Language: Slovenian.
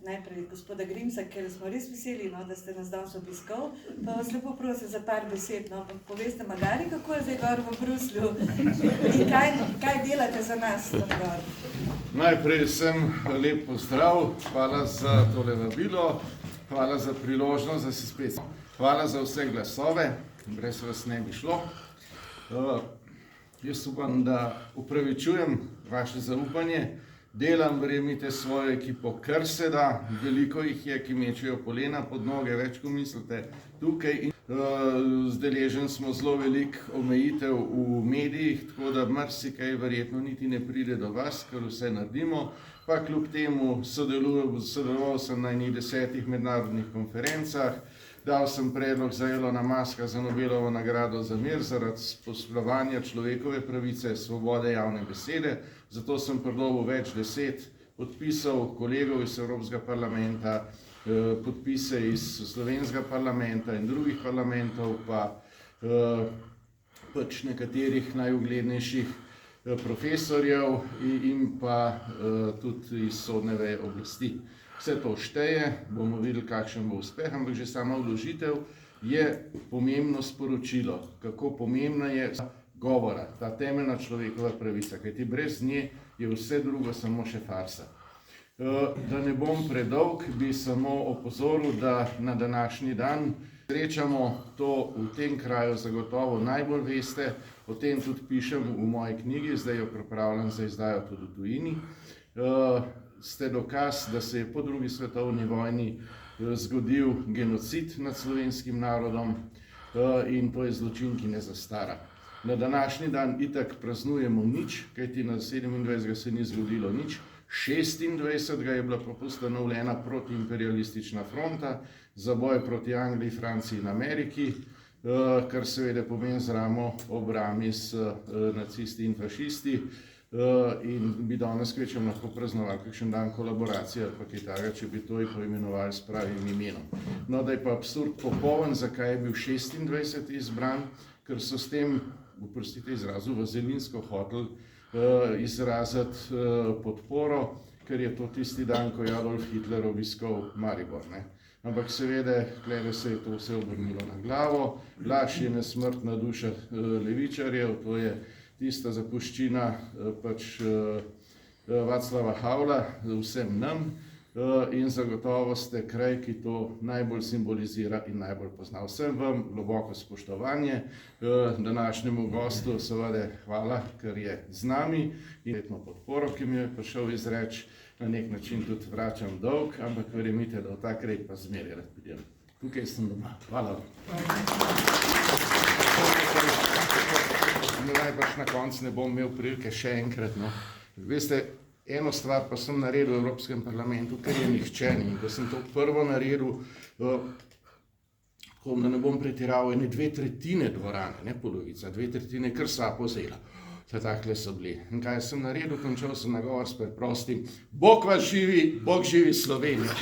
najprej gospoda Grimsa, ker smo res veseli, no, da ste nas danes obiskal, pa vas lepo prosim za par besed, no, poveste magari, kako je zdaj gor v Bruslju in kaj delate za nas tam gor. Najprej vsem lep pozdrav, hvala za tole vabilo, hvala za priložnost, da si spet. Hvala za vse glasove, brez vas ne bi šlo. Jaz upam, da upravičujem vaše zaupanje, delam, verjemite, svojo ekipo kar se da, veliko jih je, ki mečejo polena pod noge, več ko mislite tukaj. Zdeležen smo zelo velik omejitev v medijih, tako da marsikaj verjetno niti ne pride do vas, ker vse naredimo, pa kljub temu sodeloval sem na enih 10 mednarodnih konferencah, dal sem predlog za Elona Muska za Nobelovo nagrado za mir zaradi spoštovanja človekove pravice, svobode javne besede, zato sem pridobil več 10 podpisov kolegov iz Evropskega parlamenta, podpise iz Slovenskega parlamenta in drugih parlamentov, pa pač nekaterih najuglednejših profesorjev in pa tudi iz sodne veje oblasti. Vse to šteje, bomo videli, kakšen bo uspeh, ampak že sama vložitev je pomembno sporočilo, kako pomembna je govora, ta temeljna človekova pravica, kajti brez nje je vse drugo samo še farsa. Da ne bom predolg, bi samo opozoril, da na današnji dan srečamo to v tem kraju zagotovo najbolj veste, o tem tudi pišem v moji knjigi, zdaj jo pripravljam za izdajo tudi v tujini. Ste dokaz, da se je po drugi svetovni vojni zgodil genocid nad slovenskim narodom in to je zločin, ki ne zastara. Na današnji dan itak praznujemo nič, kajti na 27. se ni zgodilo nič, 26. je bila ustanovljena protiimperialistična fronta za boj proti Angliji, Franciji in Ameriki, kar seveda pomeni z ramo ob rami s nacisti in fašisti, in bi danes kvečem lahko praznovali kakšen dan kolaboracije ali pa kaj takega, če bi to poimenovali s pravim imenom. No, da je pa absurd popoln, zakaj je bil 26. izbran, ker so s tem, oprostite izrazu, vazelinsko hotel izraziti podporo, ker je to tisti dan, ko je Adolf Hitler obiskal Maribor, ne. Ampak seveda, klede se je to vse obrnilo na glavo, laž je nesmrtna duša levičarjev, to je tista zapuščina pač Václava Havla vsem nam in zagotovo ste kraj, ki to najbolj simbolizira in najbolj pozna. Vsem vam globoko spoštovanje, današnjemu gostu seveda hvala, ker je z nami in letno podporo, ki mi je prišel izreči, na nek način tudi vračam dolg, ampak verjemite, da v ta kraj pa zmeraj rad pridem. Tukaj sem doma. Hvala. Najbrž na koncu ne bom imel prilike še enkrat. No. Veste, eno stvar pa sem naredil v Evropskem parlamentu, ker je nihče ni. In ko sem to prvo naredil, da ne bom pretiraval, ene 2/3 dvorane, ne polovica, 2/3 kar sva pozela. Takle so bili. In kaj sem naredil? Končal sem nagovor s preprostim: Bog vas živi, Bog živi Slovenijo.